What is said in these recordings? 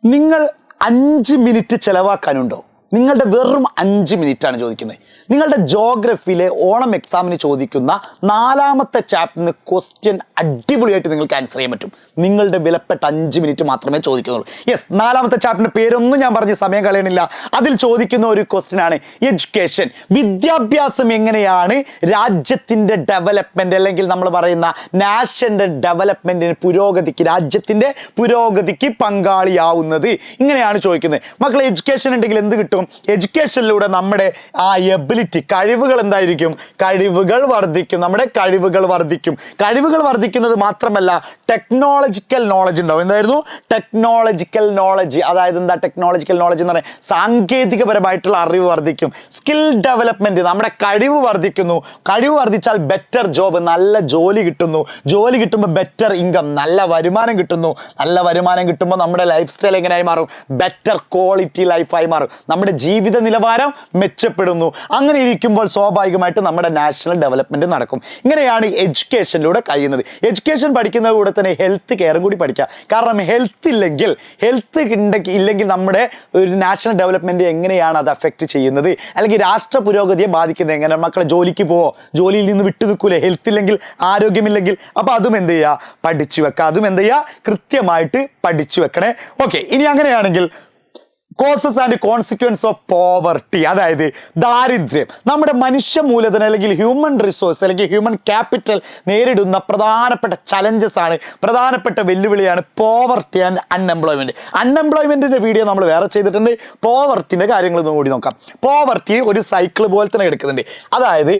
നിങ്ങൾ 5 മിനിറ്റ് ചെലവാക്കാനുണ്ടോ? നിങ്ങളുടെ വെറും 5 മിനിറ്റാണ് ചോദിക്കുന്നത്. നിങ്ങളുടെ ജോഗ്രഫിയിലെ ഓണം എക്സാമിന് ചോദിക്കുന്ന 4ാമത്തെ ചാപ്റ്ററിന് നിന്ന് ക്വസ്റ്റ്യൻ അടിപൊളിയായിട്ട് നിങ്ങൾക്ക് ആൻസർ ചെയ്യാൻ പറ്റും. നിങ്ങളുടെ വിലപ്പെട്ട 5 മിനിറ്റ് മാത്രമേ ചോദിക്കുന്നുള്ളൂ. യെസ്, 4ാമത്തെ ചാപ്റ്ററിൻ്റെ പേരൊന്നും ഞാൻ പറഞ്ഞ് സമയം കളയണില്ല. അതിൽ ചോദിക്കുന്ന ഒരു ക്വസ്റ്റ്യൻ ആണ് എഡ്യൂക്കേഷൻ. വിദ്യാഭ്യാസം എങ്ങനെയാണ് രാജ്യത്തിൻ്റെ ഡെവലപ്മെൻറ്റ്, അല്ലെങ്കിൽ നമ്മൾ പറയുന്ന നാഷൻ്റെ ഡെവലപ്മെൻറ്റിന്, പുരോഗതിക്ക്, രാജ്യത്തിൻ്റെ പുരോഗതിക്ക് പങ്കാളിയാവുന്നത്? ഇങ്ങനെയാണ് ചോദിക്കുന്നത്. മക്കളെ, എഡ്യൂക്കേഷൻ ഉണ്ടെങ്കിൽ എന്ത് കിട്ടും? എഡ്യൂക്കേഷനിലൂടെ നമ്മുടെ ആ എബിലിറ്റി, കഴിവുകൾ എന്തായിരിക്കും? കഴിവുകൾ വർദ്ധിക്കും. നമ്മുടെ കഴിവുകൾ വർദ്ധിക്കും. കഴിവുകൾ വർദ്ധിക്കുന്നത് മാത്രമല്ല, ടെക്നോളജിക്കൽ നോളജ് ഉണ്ടാവും. എന്തായിരുന്നു? Technological knowledge. അതായത് എന്താ ടെക്നോളജിക്കൽ നോളജ് എന്ന് പറയുന്നത്? സാങ്കേതികപരമായിട്ടുള്ള അറിവ് വർദ്ധിക്കും. സ്കിൽ ഡെവലപ്മെന്റ്, നമ്മുടെ കഴിവ് വർദ്ധിക്കുന്നു. കഴിവ് വർദ്ധിച്ചാൽ ബെറ്റർ ജോബ്, നല്ല ജോലി കിട്ടുന്നു. ജോലി കിട്ടുമ്പോൾ ബെറ്റർ ഇൻകം, നല്ല വരുമാനം കിട്ടുന്നു. നല്ല വരുമാനം കിട്ടുമ്പോൾ നമ്മുടെ ലൈഫ് സ്റ്റൈൽ എങ്ങനെയായി മാറും? ബെറ്റർ ക്വാളിറ്റി ലൈഫായി മാറും. നമ്മുടെ ജീവിത നിലവാരം മെച്ചപ്പെടുന്നു. അങ്ങനെ ഇരിക്കുമ്പോൾ സ്വാഭാവികമായിട്ട് നമ്മുടെ നാഷണൽ ഡെവലപ്മെന്റ് നടക്കും. ഇങ്ങനെയാണ് എഡ്യൂക്കേഷനിലൂടെ കഴിയുന്നത്. എഡ്യൂക്കേഷൻ പഠിക്കുന്ന കൂടെ തന്നെ ഹെൽത്ത് കെയറും കൂടി പഠിക്കുക. കാരണം ഹെൽത്ത് ഇല്ലെങ്കിൽ നമ്മുടെ ഒരു നാഷണൽ ഡെവലപ്മെന്റ് എങ്ങനെയാണ് അത് അഫക്റ്റ് ചെയ്യുന്നത്, അല്ലെങ്കിൽ രാഷ്ട്ര പുരോഗതിയെ ബാധിക്കുന്നത് എങ്ങനെ? മക്കളെ, ജോലിക്ക് പോവോ? ജോലിയിൽ നിന്ന് വിട്ടു നിൽക്കൂലേ? ഹെൽത്ത് ഇല്ലെങ്കിൽ, ആരോഗ്യമില്ലെങ്കിൽ? അപ്പോൾ അതും എന്ത് ചെയ്യുക? പഠിച്ചു വെക്കുക. അതും എന്ത് ചെയ്യുക? കൃത്യമായിട്ട് പഠിച്ചു വെക്കണേ. ഓക്കെ, ഇനി അങ്ങനെയാണെങ്കിൽ causes and consequence of poverty, അതായത് ദാരിദ്ര്യം. നമ്മുടെ മനുഷ്യ മൂലധനം, അല്ലെങ്കിൽ ഹ്യൂമൻ റിസോഴ്സ്, അല്ലെങ്കിൽ ഹ്യൂമൻ ക്യാപിറ്റൽ നേരിടുന്ന പ്രധാനപ്പെട്ട ചലഞ്ചസ് ആണ്, പ്രധാനപ്പെട്ട വെല്ലുവിളിയാണ് പോവർട്ടി ആൻഡ് അൺഎംപ്ലോയ്മെന്റ്. അൺഎംപ്ലോയ്മെന്റിന്റെ വീഡിയോ നമ്മൾ വേറെ ചെയ്തിട്ടുണ്ട്. പോവർട്ടിന്റെ കാര്യങ്ങൾ കൂടി നോക്കാം. പോവർട്ടി ഒരു സൈക്കിൾ പോലെ തന്നെ എടുക്കുന്നുണ്ട്. അതായത്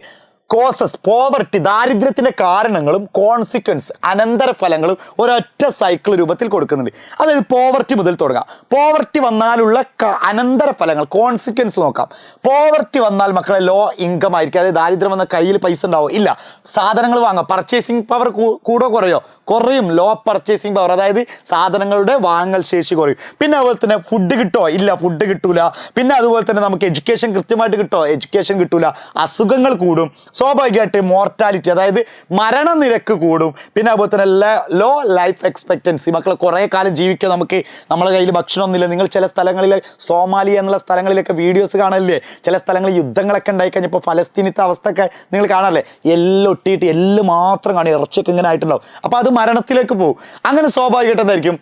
കോസസ്, പോവർട്ടി, ദാരിദ്ര്യത്തിൻ്റെ കാരണങ്ങളും കോൺസിക്വൻസ്, അനന്തരഫലങ്ങളും ഒരൊറ്റ സൈക്കിൾ രൂപത്തിൽ കൊടുക്കുന്നുണ്ട്. അതായത് പോവർട്ടി മുതൽ തുടങ്ങാം. പോവർട്ടി വന്നാലുള്ള അനന്തരഫലങ്ങൾ, കോൺസിക്വൻസ് നോക്കാം. പോവർട്ടി വന്നാൽ മക്കളെ ലോ ഇൻകം ആയിരിക്കും. അതായത് ദാരിദ്ര്യം വന്നാൽ കയ്യിൽ പൈസ ഉണ്ടാവും ഇല്ല. സാധനങ്ങൾ വാങ്ങാം, പർച്ചേസിങ് പവർ കൂടോ കുറയോ? കുറയും. ലോ പർച്ചേസിങ് പവർ, അതായത് സാധനങ്ങളുടെ വാങ്ങൽ ശേഷി കുറയും. പിന്നെ അതുപോലെ തന്നെ ഫുഡ് കിട്ടോ? ഇല്ല, ഫുഡ് കിട്ടൂല. പിന്നെ അതുപോലെ തന്നെ നമുക്ക് എഡ്യൂക്കേഷൻ കൃത്യമായിട്ട് കിട്ടോ? എഡ്യൂക്കേഷൻ കിട്ടൂല. അസുഖങ്ങൾ കൂടും. സ്വാഭാവികമായിട്ട് മോർട്ടാലിറ്റി, അതായത് മരണനിരക്ക് കൂടും. പിന്നെ അതുപോലെ തന്നെ ലോ ലൈഫ് എക്സ്പെക്റ്റൻസി. മക്കൾ കുറേ കാലം ജീവിക്കുക. നമുക്ക് നമ്മളെ കയ്യിൽ ഭക്ഷണമൊന്നുമില്ല. നിങ്ങൾ ചില സ്ഥലങ്ങളിൽ, സോമാലിയ എന്നുള്ള സ്ഥലങ്ങളിലൊക്കെ വീഡിയോസ് കാണല്ലേ? ചില സ്ഥലങ്ങളിൽ യുദ്ധങ്ങളൊക്കെ ഉണ്ടായിക്കഴിഞ്ഞപ്പോൾ ഫലസ്തീനത്തെ അവസ്ഥയൊക്കെ നിങ്ങൾ കാണാല്ലേ? എല്ലാം ഒട്ടിയിട്ട് എല്ല് മാത്രം കാണും, ഇറച്ചിയൊക്കെ ഇങ്ങനെ ആയിട്ടുണ്ടാവും. അപ്പോൾ അത് മരണത്തിലേക്ക് പോകും. അങ്ങനെ സ്വാഭാവികമായിട്ട് എന്തായിരിക്കും?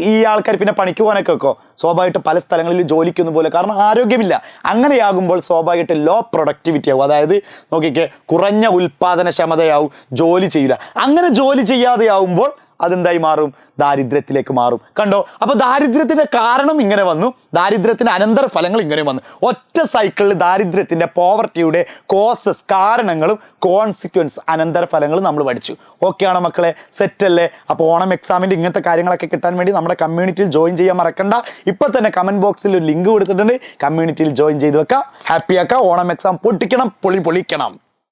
ഈ ആൾക്കാർ പിന്നെ പണിക്ക് പോകാനൊക്കെ വെക്കോ? സ്വാഭാവികമായിട്ട് പല സ്ഥലങ്ങളിൽ ജോലിക്കൊന്നും പോലെ, കാരണം ആരോഗ്യമില്ല. അങ്ങനെയാകുമ്പോൾ സ്വാഭാവികമായിട്ട് ലോ പ്രൊഡക്ടിവിറ്റി ആവും. അതായത് നോക്കിക്കേ, കുറഞ്ഞ ഉൽപാദനക്ഷമതയാവും, ജോലി ചെയ്യില്ല. അങ്ങനെ ജോലി ചെയ്യാതെ ആവുമ്പോൾ അതെന്തായി മാറും? ദാരിദ്ര്യത്തിലേക്ക് മാറും. കണ്ടോ? അപ്പോൾ ദാരിദ്ര്യത്തിൻ്റെ കാരണം ഇങ്ങനെ വന്നു, ദാരിദ്ര്യത്തിൻ്റെ അനന്തരഫലങ്ങൾ ഇങ്ങനെ വന്നു. ഒറ്റ സൈക്കിളിൽ ദാരിദ്ര്യത്തിൻ്റെ, പോവർട്ടിയുടെ കോസസ്, കാരണങ്ങളും കോൺസിക്വൻസ്, അനന്തരഫലങ്ങളും നമ്മൾ പഠിച്ചു. ഓക്കെ ആണോ മക്കളെ? സെറ്റല്ലേ? അപ്പോൾ ഓണം എക്സാമിൻ്റെ ഇങ്ങനത്തെ കാര്യങ്ങളൊക്കെ കിട്ടാൻ വേണ്ടി നമ്മുടെ കമ്മ്യൂണിറ്റിയിൽ ജോയിൻ ചെയ്യാൻ മറക്കണ്ട. ഇപ്പോൾ തന്നെ കമൻറ്റ് ബോക്സിൽ ഒരു ലിങ്ക് കൊടുത്തിട്ടുണ്ട്. കമ്മ്യൂണിറ്റിയിൽ ജോയിൻ ചെയ്ത് വെക്കാം. ഹാപ്പിയാക്കാം. ഓണം എക്സാം പൊട്ടിക്കണം, പൊളിക്കണം.